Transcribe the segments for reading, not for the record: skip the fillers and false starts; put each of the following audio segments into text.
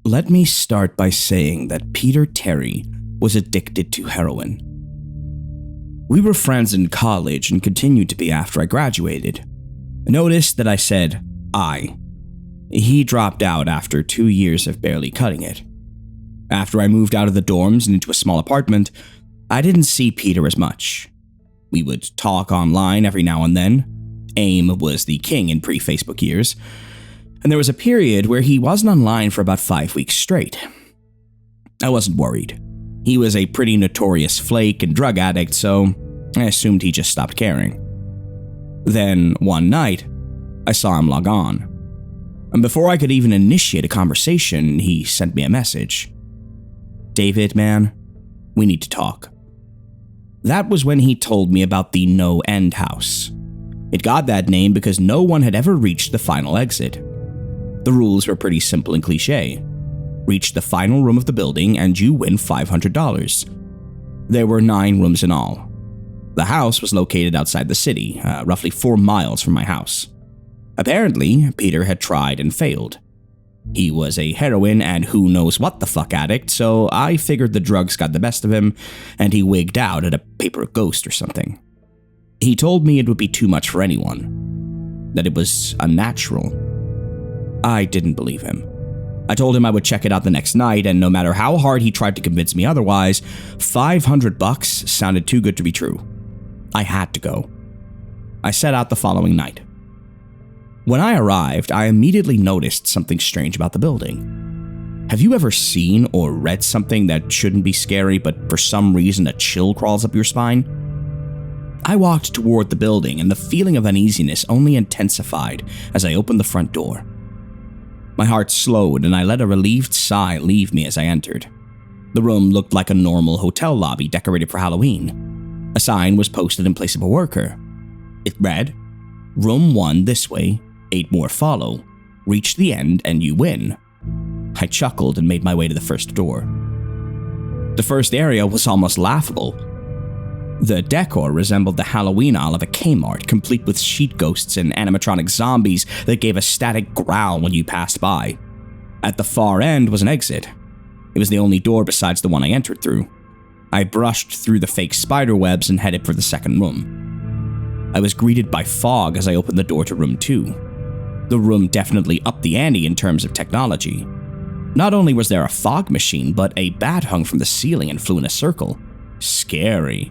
Let me start by saying that Peter Terry was addicted to heroin. We were friends in college and continued to be after I graduated. Notice that I said I. He dropped out after 2 years of barely cutting it. After I moved out of the dorms and into a small apartment, I didn't see Peter as much. We would talk online every now and then. AIM was the king in pre-Facebook years, and there was a period where he wasn't online for about 5 weeks straight. I wasn't worried. He was a pretty notorious flake and drug addict, so I assumed he just stopped caring. Then, one night, I saw him log on. And before I could even initiate a conversation, he sent me a message. "David, man, we need to talk." That was when he told me about the NoEnd house. It got that name because no one had ever reached the final exit. The rules were pretty simple and cliche. Reach the final room of the building and you win $500. There were 9 rooms in all. The house was located outside the city, roughly 4 miles from my house. Apparently, Peter had tried and failed. He was a heroin and who knows what the fuck addict, so I figured the drugs got the best of him and he wigged out at a paper ghost or something. He told me it would be too much for anyone, that it was unnatural. I didn't believe him. I told him I would check it out the next night, and no matter how hard he tried to convince me otherwise, $500 sounded too good to be true. I had to go. I set out the following night. When I arrived, I immediately noticed something strange about the building. Have you ever seen or read something that shouldn't be scary, but for some reason a chill crawls up your spine? I walked toward the building, and the feeling of uneasiness only intensified as I opened the front door. My heart slowed, and I let a relieved sigh leave me as I entered. The room looked like a normal hotel lobby decorated for Halloween. A sign was posted in place of a worker. It read, "Room 1 this way, 8 more follow. Reach the end and you win." I chuckled and made my way to the first door. The first area was almost laughable. The decor resembled the Halloween aisle of a Kmart, complete with sheet ghosts and animatronic zombies that gave a static growl when you passed by. At the far end was an exit. It was the only door besides the one I entered through. I brushed through the fake spider webs and headed for the second room. I was greeted by fog as I opened the door to room 2. The room definitely upped the ante in terms of technology. Not only was there a fog machine, but a bat hung from the ceiling and flew in a circle. Scary.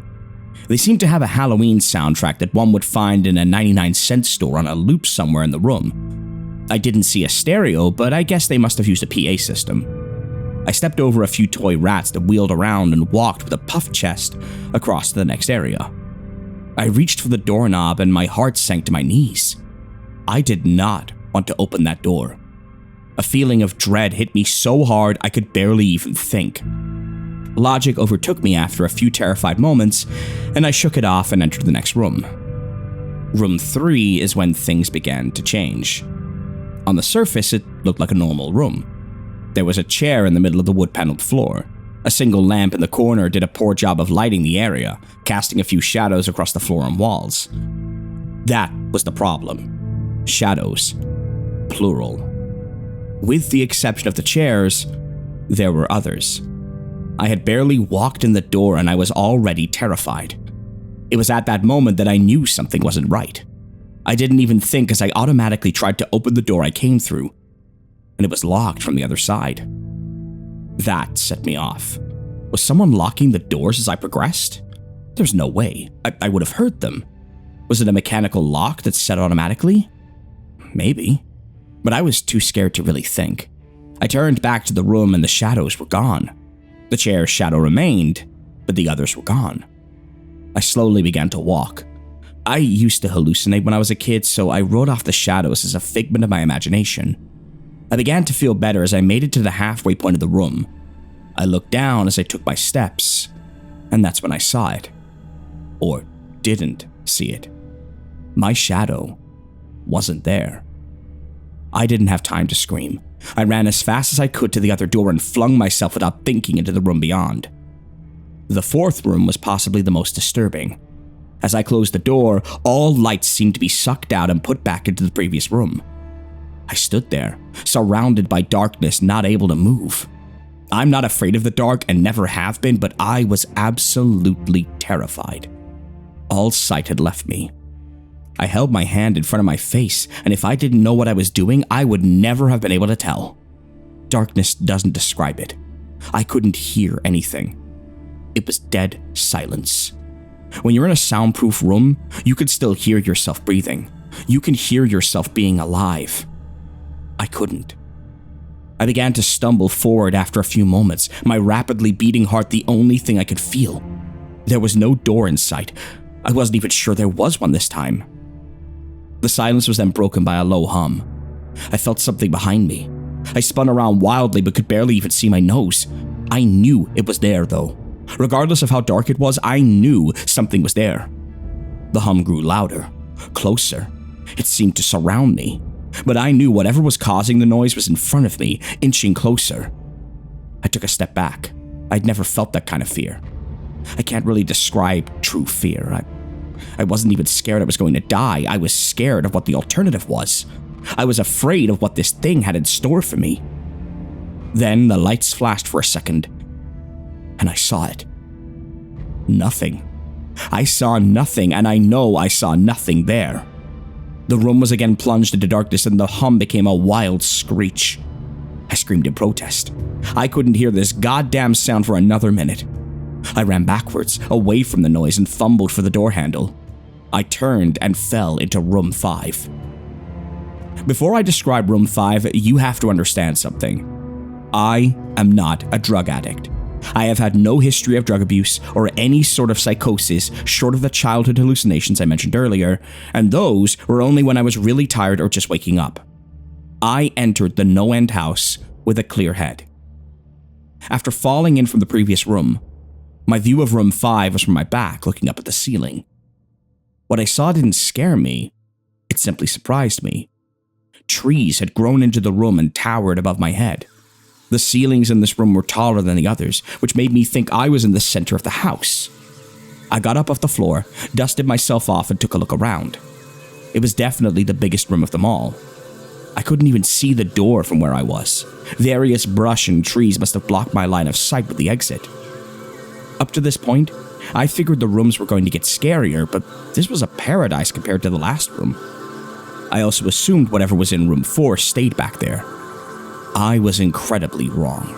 They seemed to have a Halloween soundtrack that one would find in a 99-cent store on a loop somewhere in the room. I didn't see a stereo, but I guess they must have used a PA system. I stepped over a few toy rats that wheeled around and walked with a puffed chest across to the next area. I reached for the doorknob and my heart sank to my knees. I did not want to open that door. A feeling of dread hit me so hard I could barely even think. Logic overtook me after a few terrified moments, and I shook it off and entered the next room. Room 3 is when things began to change. On the surface, it looked like a normal room. There was a chair in the middle of the wood-paneled floor. A single lamp in the corner did a poor job of lighting the area, casting a few shadows across the floor and walls. That was the problem. Shadows. Plural. With the exception of the chairs, there were others. I had barely walked in the door and I was already terrified. It was at that moment that I knew something wasn't right. I didn't even think as I automatically tried to open the door I came through, and it was locked from the other side. That set me off. Was someone locking the doors as I progressed? There's no way. I would have heard them. Was it a mechanical lock that set automatically? Maybe. But I was too scared to really think. I turned back to the room and the shadows were gone. The chair's shadow remained, but the others were gone. I slowly began to walk. I used to hallucinate when I was a kid, so I wrote off the shadows as a figment of my imagination. I began to feel better as I made it to the halfway point of the room. I looked down as I took my steps, and that's when I saw it. Or didn't see it. My shadow wasn't there. I didn't have time to scream. I ran as fast as I could to the other door and flung myself without thinking into the room beyond. The fourth room was possibly the most disturbing. As I closed the door, all lights seemed to be sucked out and put back into the previous room. I stood there, surrounded by darkness, not able to move. I'm not afraid of the dark and never have been, but I was absolutely terrified. All sight had left me. I held my hand in front of my face, and if I didn't know what I was doing, I would never have been able to tell. Darkness doesn't describe it. I couldn't hear anything. It was dead silence. When you're in a soundproof room, you can still hear yourself breathing. You can hear yourself being alive. I couldn't. I began to stumble forward after a few moments, my rapidly beating heart the only thing I could feel. There was no door in sight. I wasn't even sure there was one this time. The silence was then broken by a low hum. I felt something behind me. I spun around wildly but could barely even see my nose. I knew it was there though. Regardless of how dark it was, I knew something was there. The hum grew louder, closer. It seemed to surround me. But I knew whatever was causing the noise was in front of me, inching closer. I took a step back. I'd never felt that kind of fear. I can't really describe true fear. I wasn't even scared I was going to die. I was scared of what the alternative was. I was afraid of what this thing had in store for me. Then the lights flashed for a second, and I saw it. Nothing. I saw nothing, and I know I saw nothing there. The room was again plunged into darkness, and the hum became a wild screech. I screamed in protest. I couldn't hear this goddamn sound for another minute. I ran backwards, away from the noise, and fumbled for the door handle. I turned and fell into room 5. Before I describe room 5, you have to understand something. I am not a drug addict. I have had no history of drug abuse or any sort of psychosis short of the childhood hallucinations I mentioned earlier, and those were only when I was really tired or just waking up. I entered the NoEnd house with a clear head. After falling in from the previous room, my view of room 5 was from my back, looking up at the ceiling. What I saw didn't scare me, it simply surprised me. Trees had grown into the room and towered above my head. The ceilings in this room were taller than the others, which made me think I was in the center of the house. I got up off the floor, dusted myself off, and took a look around. It was definitely the biggest room of them all. I couldn't even see the door from where I was. Various brush and trees must have blocked my line of sight with the exit. Up to this point, I figured the rooms were going to get scarier, but this was a paradise compared to the last room. I also assumed whatever was in room 4 stayed back there. I was incredibly wrong.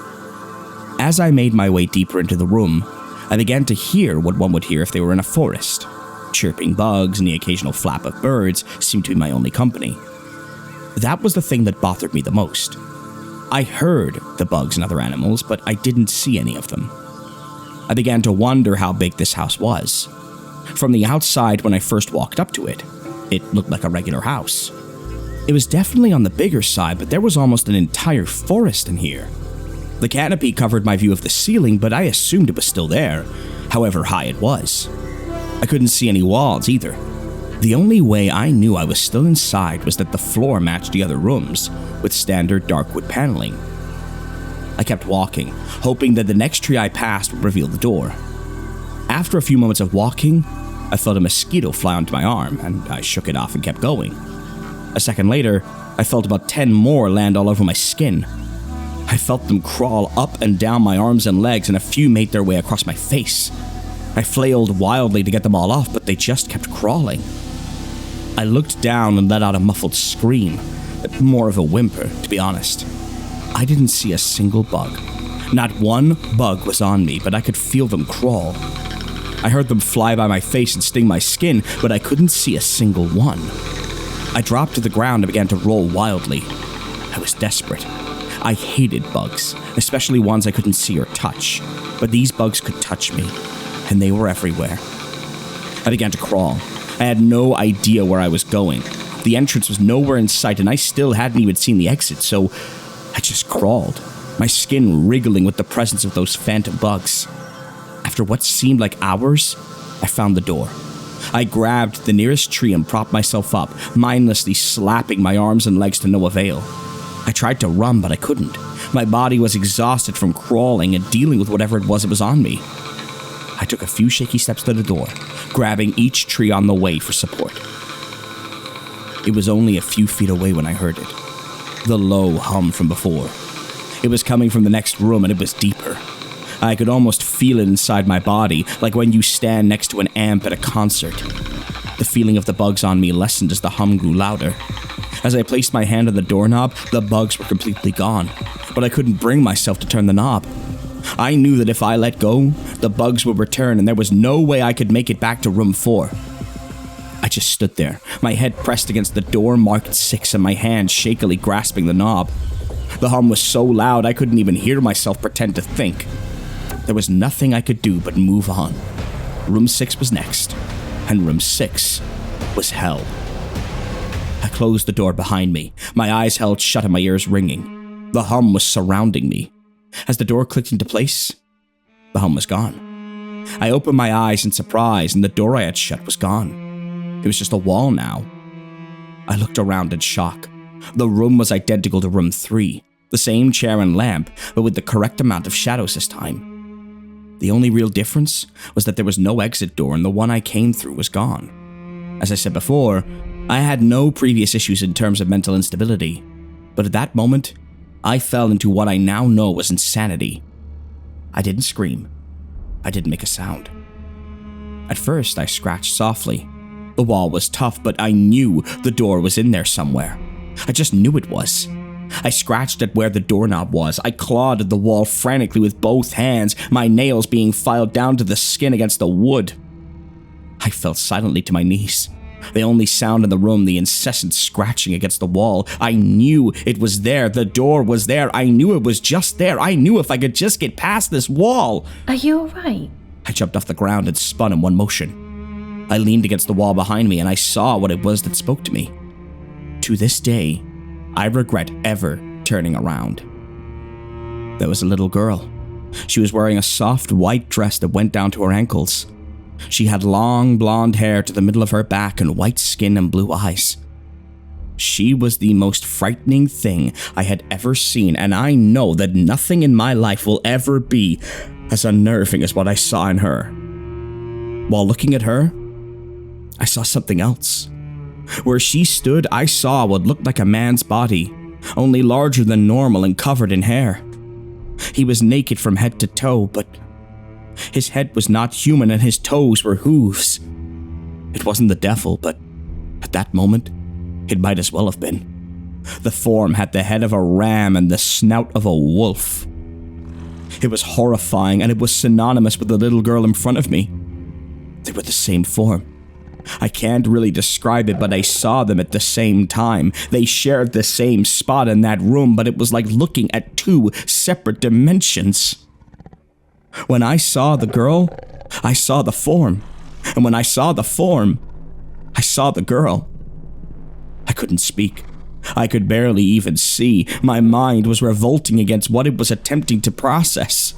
As I made my way deeper into the room, I began to hear what one would hear if they were in a forest. Chirping bugs and the occasional flap of birds seemed to be my only company. That was the thing that bothered me the most. I heard the bugs and other animals, but I didn't see any of them. I began to wonder how big this house was. From the outside, when I first walked up to it, it looked like a regular house. It was definitely on the bigger side, but there was almost an entire forest in here. The canopy covered my view of the ceiling, but I assumed it was still there, however high it was. I couldn't see any walls either. The only way I knew I was still inside was that the floor matched the other rooms, with standard dark wood paneling. I kept walking, hoping that the next tree I passed would reveal the door. After a few moments of walking, I felt a mosquito fly onto my arm, and I shook it off and kept going. A second later, I felt about 10 more land all over my skin. I felt them crawl up and down my arms and legs, and a few made their way across my face. I flailed wildly to get them all off, but they just kept crawling. I looked down and let out a muffled scream, more of a whimper, to be honest. I didn't see a single bug. Not one bug was on me, but I could feel them crawl. I heard them fly by my face and sting my skin, but I couldn't see a single one. I dropped to the ground and began to roll wildly. I was desperate. I hated bugs, especially ones I couldn't see or touch, but these bugs could touch me, and they were everywhere. I began to crawl. I had no idea where I was going. The entrance was nowhere in sight, and I still hadn't even seen the exit, so I just crawled, my skin wriggling with the presence of those phantom bugs. After what seemed like hours, I found the door. I grabbed the nearest tree and propped myself up, mindlessly slapping my arms and legs to no avail. I tried to run, but I couldn't. My body was exhausted from crawling and dealing with whatever it was on me. I took a few shaky steps to the door, grabbing each tree on the way for support. It was only a few feet away when I heard it. The low hum from before. It was coming from the next room, and it was deeper. I could almost feel it inside my body, like when you stand next to an amp at a concert. The feeling of the bugs on me lessened as the hum grew louder. As I placed my hand on the doorknob, the bugs were completely gone, but I couldn't bring myself to turn the knob. I knew that if I let go, the bugs would return and there was no way I could make it back to room 4. I just stood there, my head pressed against the door marked 6 and my hand shakily grasping the knob. The hum was so loud I couldn't even hear myself pretend to think. There was nothing I could do but move on. Room 6 was next, and room 6 was hell. I closed the door behind me, my eyes held shut and my ears ringing. The hum was surrounding me. As the door clicked into place, the hum was gone. I opened my eyes in surprise and the door I had shut was gone. It was just a wall now. I looked around in shock. The room was identical to room 3, the same chair and lamp, but with the correct amount of shadows this time. The only real difference was that there was no exit door and the one I came through was gone. As I said before, I had no previous issues in terms of mental instability, but at that moment, I fell into what I now know was insanity. I didn't scream. I didn't make a sound. At first, I scratched softly. The wall was tough, but I knew the door was in there somewhere. I just knew it was. I scratched at where the doorknob was. I clawed at the wall frantically with both hands, my nails being filed down to the skin against the wood. I fell silently to my knees. The only sound in the room, the incessant scratching against the wall. I knew it was there. The door was there. I knew it was just there. I knew if I could just get past this wall. Are you alright? I jumped off the ground and spun in one motion. I leaned against the wall behind me and I saw what it was that spoke to me. To this day, I regret ever turning around. There was a little girl. She was wearing a soft white dress that went down to her ankles. She had long blonde hair to the middle of her back and white skin and blue eyes. She was the most frightening thing I had ever seen, and I know that nothing in my life will ever be as unnerving as what I saw in her. While looking at her, I saw something else. Where she stood, I saw what looked like a man's body, only larger than normal and covered in hair. He was naked from head to toe, but his head was not human and his toes were hooves. It wasn't the devil, but at that moment, it might as well have been. The form had the head of a ram and the snout of a wolf. It was horrifying, and it was synonymous with the little girl in front of me. They were the same form. I can't really describe it, but I saw them at the same time. They shared the same spot in that room, but it was like looking at 2 separate dimensions. When I saw the girl, I saw the form. And when I saw the form, I saw the girl. I couldn't speak. I could barely even see. My mind was revolting against what it was attempting to process.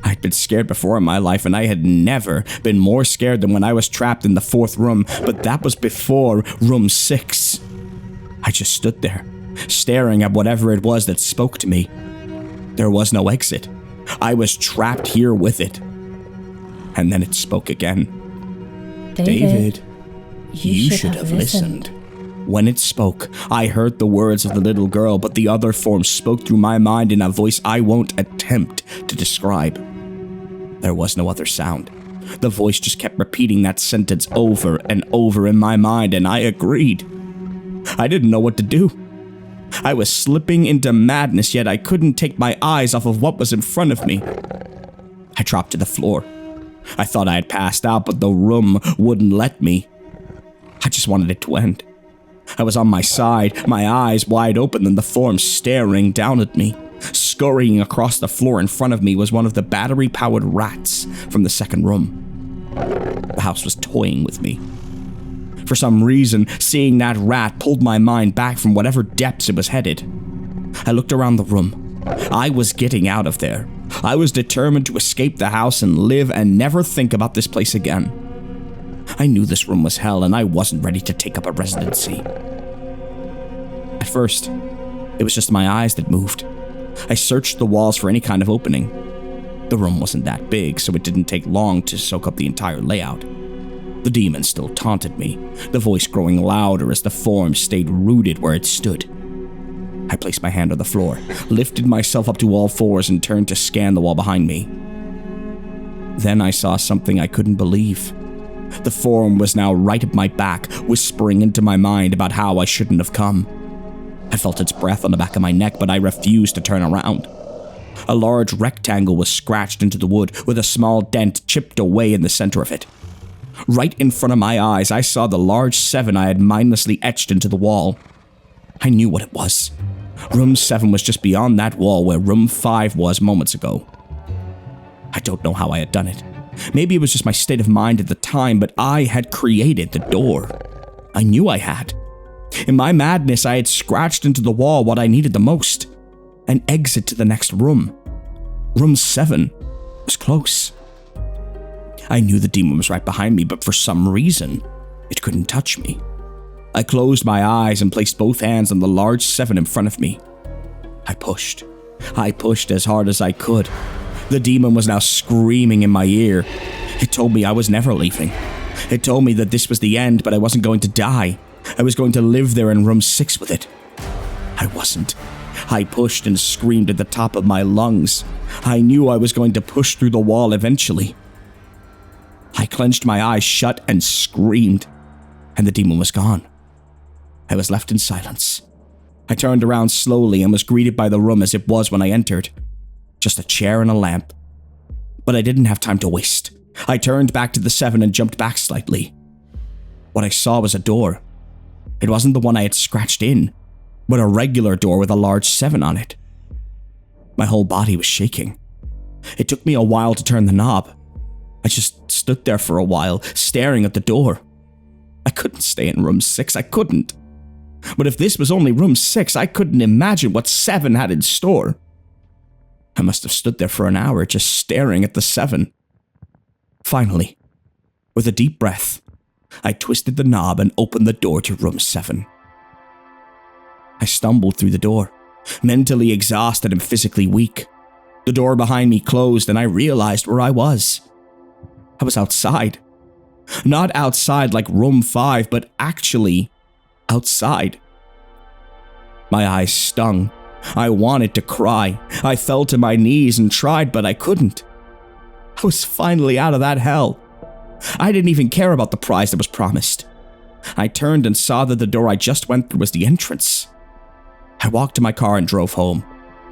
I'd been scared before in my life, and I had never been more scared than when I was trapped in the 4th room, but that was before room 6. I just stood there, staring at whatever it was that spoke to me. There was no exit. I was trapped here with it. And then it spoke again. David, you should have listened. When it spoke, I heard the words of the little girl, but the other form spoke through my mind in a voice I won't attempt to describe. There was no other sound. The voice just kept repeating that sentence over and over in my mind, and I agreed. I didn't know what to do. I was slipping into madness, yet I couldn't take my eyes off of what was in front of me. I dropped to the floor. I thought I had passed out, but the room wouldn't let me. I just wanted it to end. I was on my side, my eyes wide open, and the form staring down at me. Scurrying across the floor in front of me was one of the battery-powered rats from the 2nd room. The house was toying with me. For some reason, seeing that rat pulled my mind back from whatever depths it was headed. I looked around the room. I was getting out of there. I was determined to escape the house and live and never think about this place again. I knew this room was hell, and I wasn't ready to take up a residency. At first, it was just my eyes that moved. I searched the walls for any kind of opening. The room wasn't that big, so it didn't take long to soak up the entire layout. The demon still taunted me, the voice growing louder as the form stayed rooted where it stood. I placed my hand on the floor, lifted myself up to all fours, and turned to scan the wall behind me. Then I saw something I couldn't believe. The form was now right at my back, whispering into my mind about how I shouldn't have come. I felt its breath on the back of my neck, but I refused to turn around. A large rectangle was scratched into the wood, with a small dent chipped away in the center of it. Right in front of my eyes, I saw the large 7 I had mindlessly etched into the wall. I knew what it was. Room 7 was just beyond that wall where room 5 was moments ago. I don't know how I had done it. Maybe it was just my state of mind at the time, but I had created the door. I knew I had. In my madness, I had scratched into the wall what I needed the most: an exit to the next room. Room 7 was close. I knew the demon was right behind me, but for some reason, it couldn't touch me. I closed my eyes and placed both hands on the large 7 in front of me. I pushed. I pushed as hard as I could. The demon was now screaming in my ear. It told me I was never leaving. It told me that this was the end, but I wasn't going to die. I was going to live there in room 6 with it. I wasn't. I pushed and screamed at the top of my lungs. I knew I was going to push through the wall eventually. I clenched my eyes shut and screamed, and the demon was gone. I was left in silence. I turned around slowly and was greeted by the room as it was when I entered. Just a chair and a lamp. But I didn't have time to waste. I turned back to the 7 and jumped back slightly. What I saw was a door. It wasn't the one I had scratched in, but a regular door with a large 7 on it. My whole body was shaking. It took me a while to turn the knob. I just stood there for a while, staring at the door. I couldn't stay in room 6, I couldn't. But if this was only room 6, I couldn't imagine what 7 had in store. I must have stood there for an hour just staring at the 7. Finally, with a deep breath, I twisted the knob and opened the door to room 7. I stumbled through the door, mentally exhausted and physically weak. The door behind me closed and I realized where I was. I was outside. Not outside like room 5, but actually outside. My eyes stung. I wanted to cry. I fell to my knees and tried, but I couldn't. I was finally out of that hell. I didn't even care about the prize that was promised. I turned and saw that the door I just went through was the entrance. I walked to my car and drove home,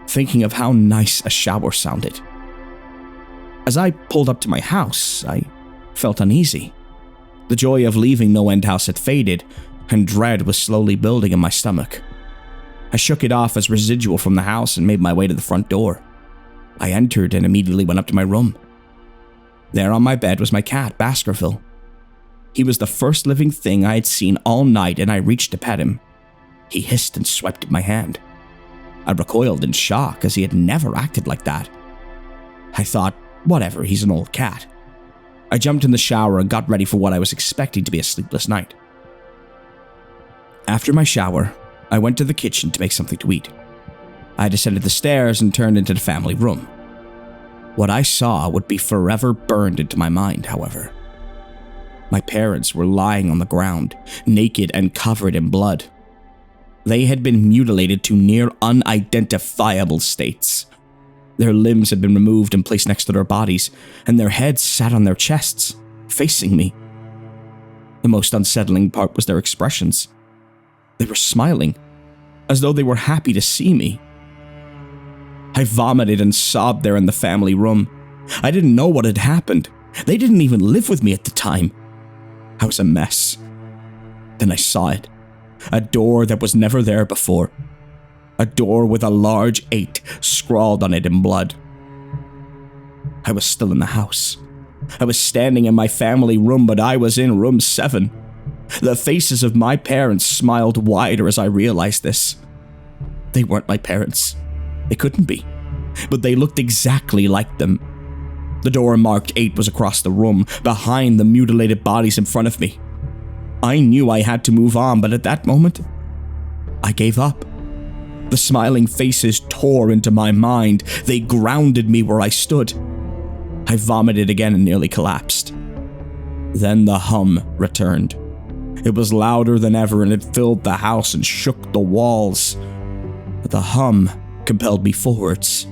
thinking of how nice a shower sounded. As I pulled up to my house, I felt uneasy. The joy of leaving NoEnd House had faded, and dread was slowly building in my stomach. I shook it off as residual from the house and made my way to the front door. I entered and immediately went up to my room. There on my bed was my cat, Baskerville. He was the first living thing I had seen all night, and I reached to pet him. He hissed and swiped at my hand. I recoiled in shock, as he had never acted like that. I thought, whatever, he's an old cat. I jumped in the shower and got ready for what I was expecting to be a sleepless night. After my shower, I went to the kitchen to make something to eat. I descended the stairs and turned into the family room. What I saw would be forever burned into my mind, however. My parents were lying on the ground, naked and covered in blood. They had been mutilated to near unidentifiable states. Their limbs had been removed and placed next to their bodies, and their heads sat on their chests, facing me. The most unsettling part was their expressions. They were smiling, as though they were happy to see me. I vomited and sobbed there in the family room. I didn't know what had happened. They didn't even live with me at the time. I was a mess. Then I saw it. A door that was never there before. A door with a large 8 scrawled on it in blood. I was still in the house. I was standing in my family room, but I was in room 7. The faces of my parents smiled wider as I realized this. They weren't my parents. They couldn't be. But they looked exactly like them. The door marked 8 was across the room, behind the mutilated bodies in front of me. I knew I had to move on, but at that moment, I gave up. The smiling faces tore into my mind. They grounded me where I stood. I vomited again and nearly collapsed. Then the hum returned. It was louder than ever, and it filled the house and shook the walls. The hum compelled me forwards.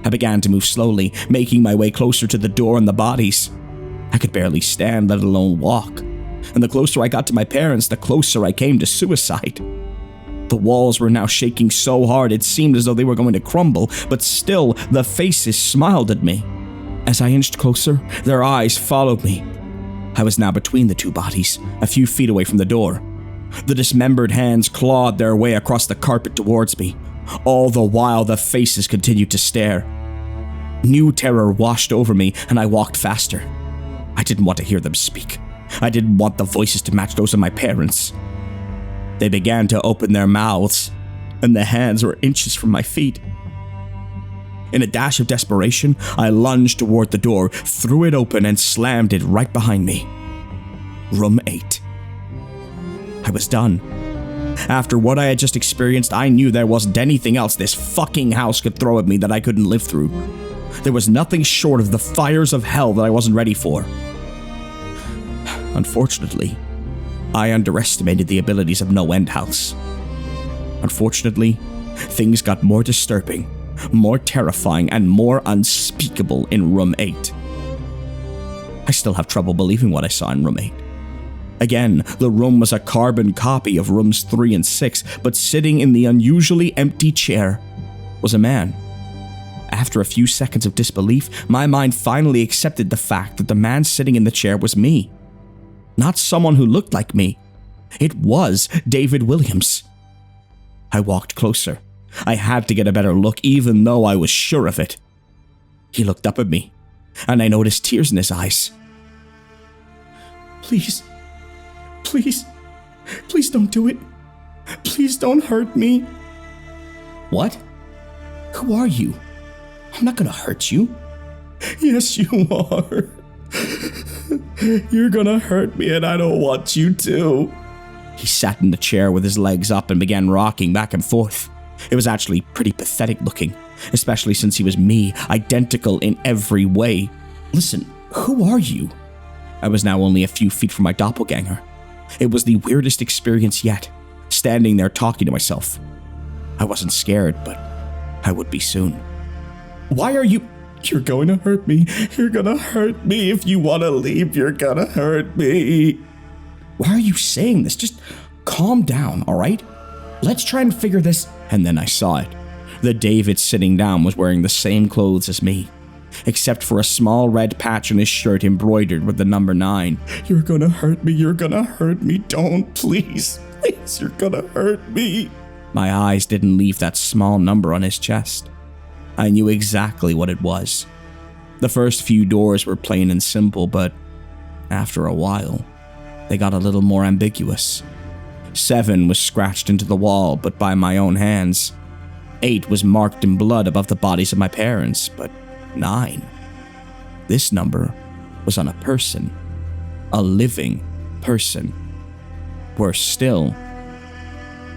I began to move slowly, making my way closer to the door and the bodies. I could barely stand, let alone walk. And the closer I got to my parents, the closer I came to suicide. The walls were now shaking so hard it seemed as though they were going to crumble, but still the faces smiled at me. As I inched closer, their eyes followed me. I was now between the two bodies, a few feet away from the door. The dismembered hands clawed their way across the carpet towards me. All the while, the faces continued to stare. New terror washed over me, and I walked faster. I didn't want to hear them speak. I didn't want the voices to match those of my parents. They began to open their mouths, and the hands were inches from my feet. In a dash of desperation, I lunged toward the door, threw it open, and slammed it right behind me. Room 8. I was done. After what I had just experienced, I knew there wasn't anything else this fucking house could throw at me that I couldn't live through. There was nothing short of the fires of hell that I wasn't ready for. Unfortunately, I underestimated the abilities of NoEnd House. Unfortunately, things got more disturbing, more terrifying, and more unspeakable in Room 8. I still have trouble believing what I saw in Room 8. Again, the room was a carbon copy of Rooms 3 and 6, but sitting in the unusually empty chair was a man. After a few seconds of disbelief, my mind finally accepted the fact that the man sitting in the chair was me. Not someone who looked like me. It was David Williams. I walked closer. I had to get a better look, even though I was sure of it. He looked up at me, and I noticed tears in his eyes. Please don't do it. Please don't hurt me. What? Who are you? I'm not gonna hurt you. Yes, you are. You're gonna hurt me and I don't want you to. He sat in the chair with his legs up and began rocking back and forth. It was actually pretty pathetic looking, especially since he was me, identical in every way. Listen, who are you? I was now only a few feet from my doppelganger. It was the weirdest experience yet, standing there talking to myself. I wasn't scared, but I would be soon. Why are you... You're going to hurt me. You're gonna hurt me. If you want to leave, you're gonna hurt me. Why are you saying this? Just calm down, all right? Let's try and figure this... And then I saw it. The David sitting down was wearing the same clothes as me, except for a small red patch on his shirt embroidered with the number 9. You're gonna hurt me. You're gonna hurt me. Don't, please. Please, you're gonna hurt me. My eyes didn't leave that small number on his chest. I knew exactly what it was. The first few doors were plain and simple, but after a while, they got a little more ambiguous. 7 was scratched into the wall, but by my own hands. 8 was marked in blood above the bodies of my parents, but 9. This number was on a person. A living person. Worse still,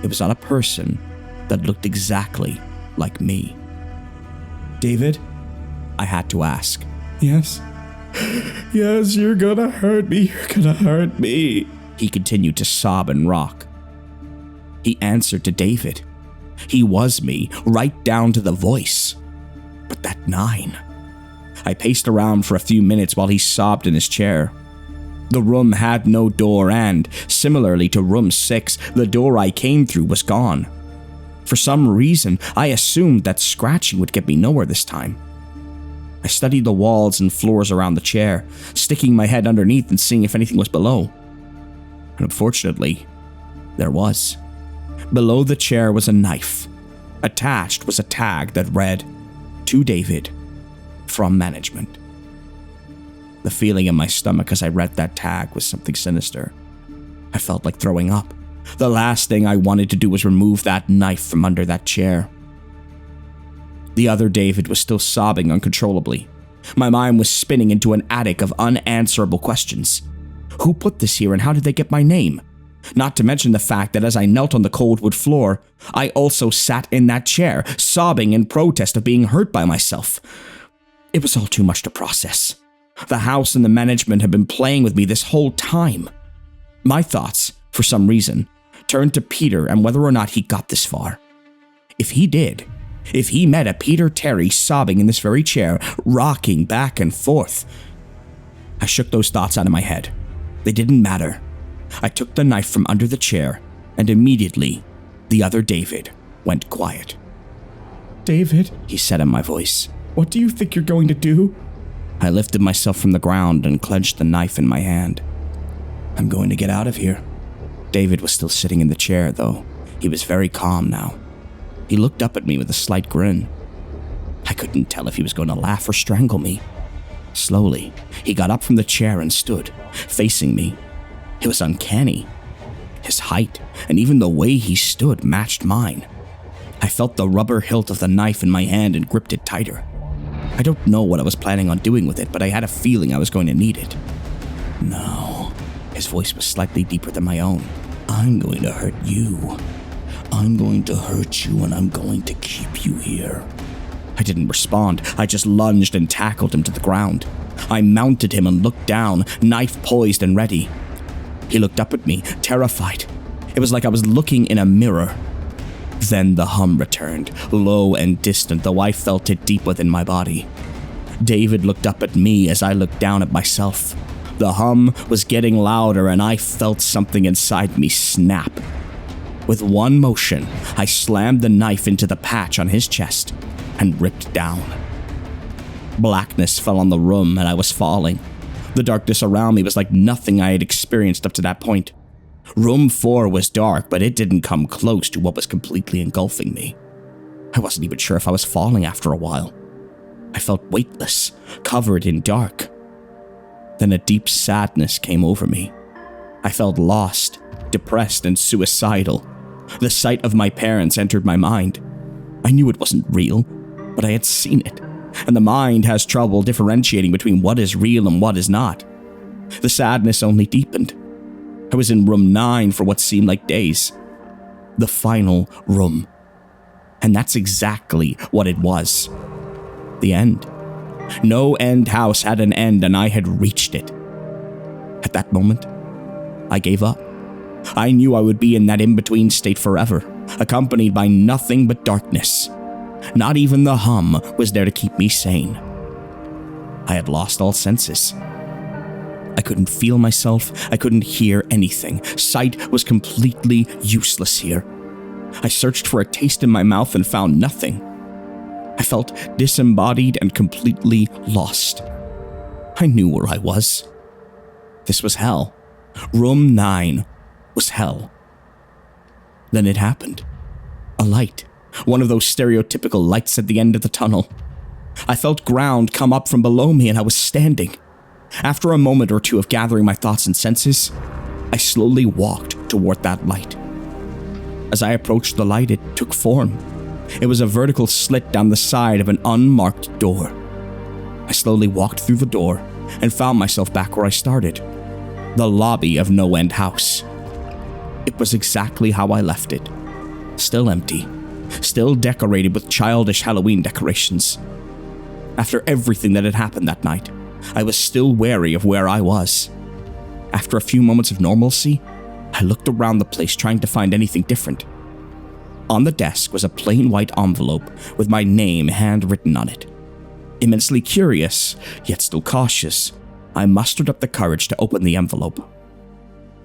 it was on a person that looked exactly like me. David? I had to ask. Yes? Yes, you're gonna hurt me. You're gonna hurt me. He continued to sob and rock. He answered to David. He was me, right down to the voice. But that 9. I paced around for a few minutes while he sobbed in his chair. The room had no door and, similarly to room 6, the door I came through was gone. For some reason, I assumed that scratching would get me nowhere this time. I studied the walls and floors around the chair, sticking my head underneath and seeing if anything was below. And unfortunately, there was. Below the chair was a knife. Attached was a tag that read, "To David, from management." The feeling in my stomach as I read that tag was something sinister. I felt like throwing up. The last thing I wanted to do was remove that knife from under that chair. The other David was still sobbing uncontrollably. My mind was spinning into an attic of unanswerable questions. Who put this here and how did they get my name? Not to mention the fact that as I knelt on the cold wood floor, I also sat in that chair, sobbing in protest of being hurt by myself. It was all too much to process. The house and the management had been playing with me this whole time. My thoughts, for some reason, turned to Peter and whether or not he got this far. If he did, if he met a Peter Terry sobbing in this very chair, rocking back and forth, I shook those thoughts out of my head. They didn't matter. I took the knife from under the chair, and immediately, the other David went quiet. "David," he said in my voice, "what do you think you're going to do?" I lifted myself from the ground and clenched the knife in my hand. "I'm going to get out of here." David was still sitting in the chair, though. He was very calm now. He looked up at me with a slight grin. I couldn't tell if he was going to laugh or strangle me. Slowly, he got up from the chair and stood, facing me. It was uncanny. His height, and even the way he stood, matched mine. I felt the rubber hilt of the knife in my hand and gripped it tighter. I don't know what I was planning on doing with it, but I had a feeling I was going to need it. "No," his voice was slightly deeper than my own. "I'm going to hurt you. I'm going to hurt you, and I'm going to keep you here." I didn't respond. I just lunged and tackled him to the ground. I mounted him and looked down, knife poised and ready. He looked up at me, terrified. It was like I was looking in a mirror. Then the hum returned, low and distant, though I felt it deep within my body. David looked up at me as I looked down at myself. The hum was getting louder, and I felt something inside me snap. With one motion, I slammed the knife into the patch on his chest and ripped down. Blackness fell on the room, and I was falling. The darkness around me was like nothing I had experienced up to that point. Room 4 was dark, but it didn't come close to what was completely engulfing me. I wasn't even sure if I was falling after a while. I felt weightless, covered in dark. Then a deep sadness came over me. I felt lost, depressed, and suicidal. The sight of my parents entered my mind. I knew it wasn't real, but I had seen it, and the mind has trouble differentiating between what is real and what is not. The sadness only deepened. I was in room 9 for what seemed like days. The final room. And that's exactly what it was. The end. NoEnd house had an end, and I had reached it. At that moment, I gave up. I knew I would be in that in-between state forever, accompanied by nothing but darkness. Not even the hum was there to keep me sane. I had lost all senses. I couldn't feel myself. I couldn't hear anything. Sight was completely useless here. I searched for a taste in my mouth and found nothing. I felt disembodied and completely lost. I knew where I was. This was hell. Room 9 was hell. Then it happened. A light. One of those stereotypical lights at the end of the tunnel. I felt ground come up from below me, and I was standing. After a moment or two of gathering my thoughts and senses, I slowly walked toward that light. As I approached the light, it took form. It was a vertical slit down the side of an unmarked door. I slowly walked through the door and found myself back where I started. The lobby of NoEnd house. It was exactly how I left it. Still empty. Still decorated with childish Halloween decorations. After everything that had happened that night, I was still wary of where I was. After a few moments of normalcy, I looked around the place trying to find anything different. On the desk was a plain white envelope with my name handwritten on it. Immensely curious, yet still cautious, I mustered up the courage to open the envelope.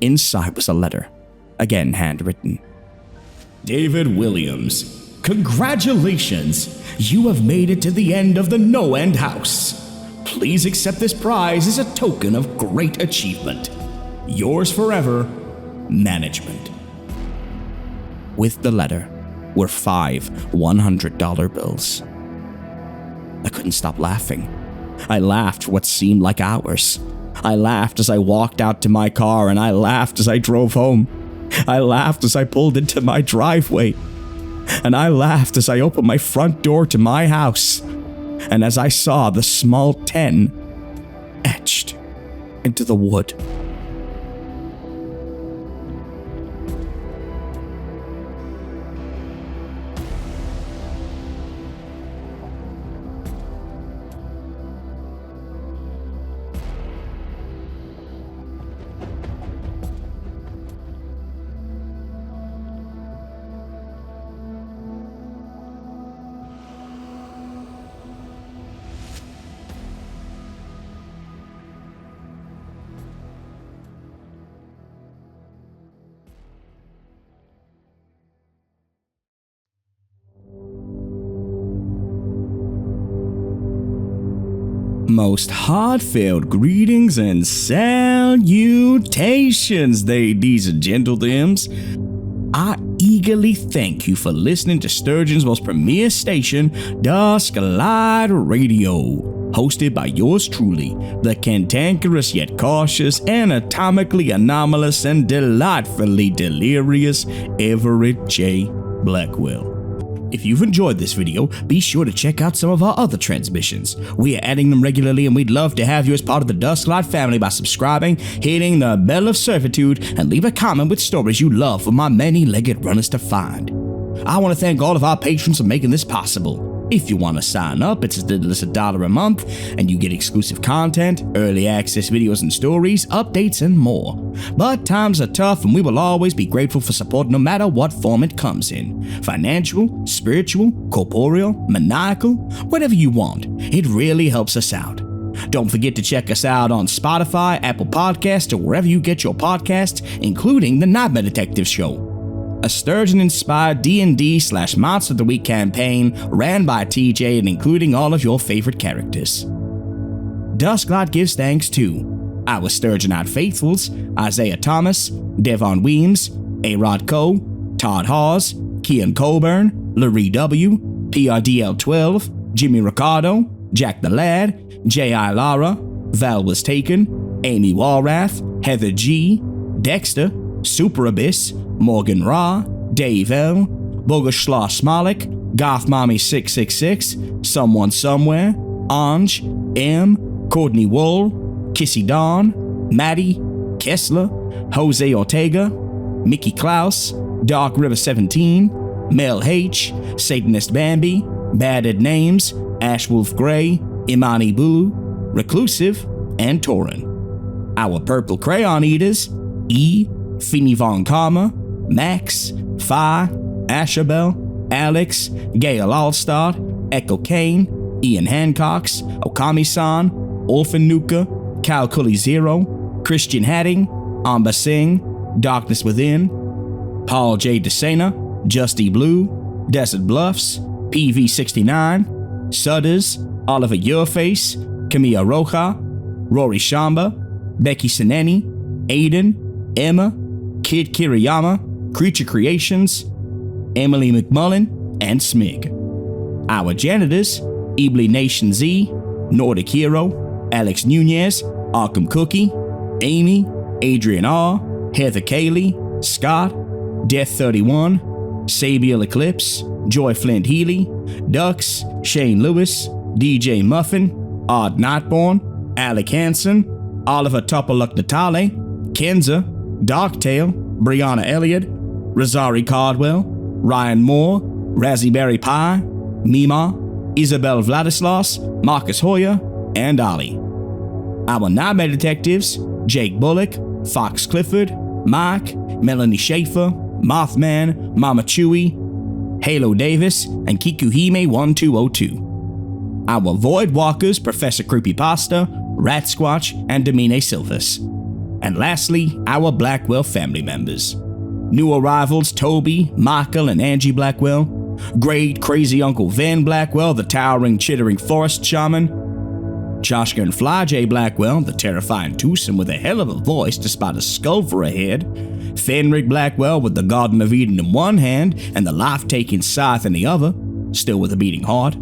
Inside was a letter, again handwritten. David Williams, congratulations! You have made it to the end of the NoEnd house. Please accept this prize as a token of great achievement. Yours forever, Management. With the letter were 5 $100 bills. I couldn't stop laughing. I laughed for what seemed like hours. I laughed as I walked out to my car, and I laughed as I drove home. I laughed as I pulled into my driveway. And I laughed as I opened my front door to my house, and as I saw the small 10 etched into the wood. Most heartfelt greetings and salutations, ladies and gentlethems. I eagerly thank you for listening to Sturgeon's most premier station, Dusklight Radio, hosted by yours truly, the cantankerous yet cautious, anatomically anomalous, and delightfully delirious Everett J. Blackwell. If you've enjoyed this video, be sure to check out some of our other transmissions. We are adding them regularly, and we'd love to have you as part of the Dusklight family by subscribing, hitting the bell of servitude, and leave a comment with stories you love for my many-legged runners to find. I want to thank all of our patrons for making this possible. If you want to sign up, it's as little as $1 a month, and you get exclusive content, early access videos and stories, updates, and more. But times are tough, and we will always be grateful for support no matter what form it comes in. Financial, spiritual, corporeal, maniacal, whatever you want. It really helps us out. Don't forget to check us out on Spotify, Apple Podcasts, or wherever you get your podcasts, including the Nightmare Detective Show, a Sturgeon-inspired D&D/Monster of the Week campaign ran by TJ and including all of your favorite characters. Dusklight gives thanks to our Sturgeonite faithfuls, Isaiah Thomas, Devon Weems, A-Rod Coe, Todd Hawes, Kian Colburn, Larry W., PRDL12, Jimmy Ricardo, Jack the Lad, J.I. Lara, Val Was Taken, Amy Walrath, Heather G., Dexter, Super Abyss, Morgan Ra, Dave L, Boguslaw Smolik, Goth Mommy 666, Someone Somewhere, Anj, M, Courtney Wool, Kissy Dawn, Maddie, Kessler, Jose Ortega, Mickey Klaus, Dark River 17, Mel H, Satanist Bambi, Badded Names, Ashwolf Grey, Imani Bulu, Reclusive, and Torin. Our Purple Crayon Eaters, E, Finny Von Karma, Max, Phi, Ashabel, Alex, Gail Allstott, Echo Kane, Ian Hancox, Okami-san, Orphan Nuka, Cal Cully Zero, Christian Hadding, Amba Singh, Darkness Within, Paul J. DeSena, Justy Blue, Desert Bluffs, PV69, Sudders, Oliver Yourface, Camilla Roja, Rory Shamba, Becky Sineni, Aiden, Emma, Kid Kiriyama, Creature Creations, Emily McMullen, and Smig. Our janitors, Ebly Nation Z, Nordic Hero, Alex Nunez, Arkham Cookie, Amy, Adrian R, Heather Cayley, Scott, Death 31, Sabiel Eclipse, Joy Flint Healy, Dux, Shane Lewis, DJ Muffin, Odd Nightborn, Alec Hansen, Oliver Topoluk Natale, Kenza, Darktail, Brianna Elliott, Rosari Cardwell, Ryan Moore, Raspberry Pie, Mima, Isabel Vladislaus, Marcus Hoyer, and Ali. Our Nightmare Detectives, Jake Bullock, Fox Clifford, Mike, Melanie Schaefer, Mothman, Mama Chewy, Halo Davis, and Kikuhime 1202. Our Void Walkers, Professor Creepypasta, Rat Squatch, and Domine Silvas. And lastly, our Blackwell family members. New arrivals Toby, Michael, and Angie Blackwell. Great crazy Uncle Van Blackwell, the towering chittering forest shaman. Joshka and Fly J Blackwell, the terrifying twosome with a hell of a voice despite a skull for a head. Fenric Blackwell with the Garden of Eden in one hand and the life-taking scythe in the other, still with a beating heart.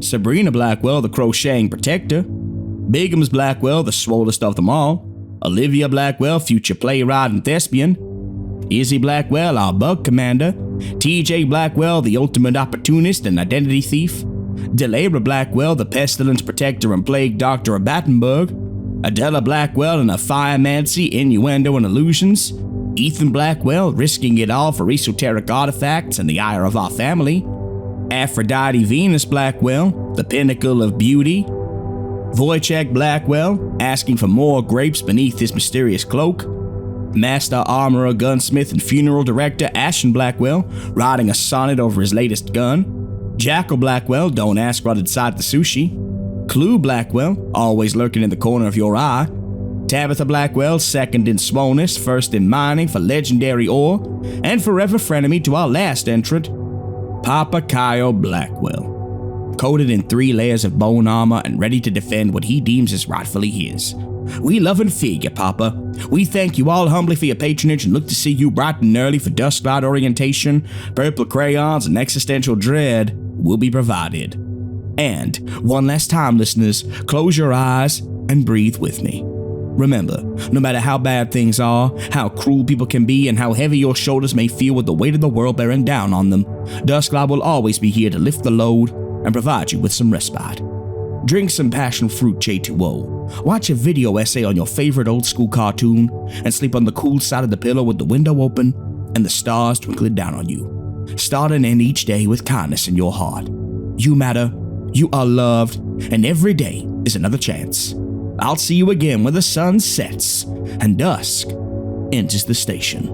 Sabrina Blackwell, the crocheting protector. Bigums Blackwell, the swollest of them all. Olivia Blackwell, future playwright and thespian. Izzy Blackwell, our bug commander. TJ Blackwell, the ultimate opportunist and identity thief. Delabra Blackwell, the pestilence protector and plague doctor of Battenberg. Adela Blackwell and her firemancy, innuendo, and illusions. Ethan Blackwell, risking it all for esoteric artifacts and the ire of our family. Aphrodite Venus Blackwell, the pinnacle of beauty. Wojciech Blackwell, asking for more grapes beneath his mysterious cloak. Master Armorer, Gunsmith, and Funeral Director Ashton Blackwell, writing a sonnet over his latest gun. Jackal Blackwell, don't ask what inside the sushi. Clue Blackwell, always lurking in the corner of your eye. Tabitha Blackwell, second in swollenness, first in mining for legendary ore, and forever frenemy to our last entrant, Papa Kyle Blackwell. coated in 3 layers of bone armor and ready to defend what he deems is rightfully his. We love and fear you, Papa. We thank you all humbly for your patronage and look to see you bright and early for dusk cloud orientation, purple crayons, and existential dread will be provided. And one last time, listeners, close your eyes and breathe with me. Remember, no matter how bad things are, how cruel people can be, and how heavy your shoulders may feel with the weight of the world bearing down on them, Dusk Cloud will always be here to lift the load and provide you with some respite. Drink some passion fruit J2O, watch a video essay on your favorite old school cartoon, and sleep on the cool side of the pillow with the window open and the stars twinkling down on you. Start and end each day with kindness in your heart. You matter, you are loved, and every day is another chance. I'll see you again when the sun sets and dusk enters the station.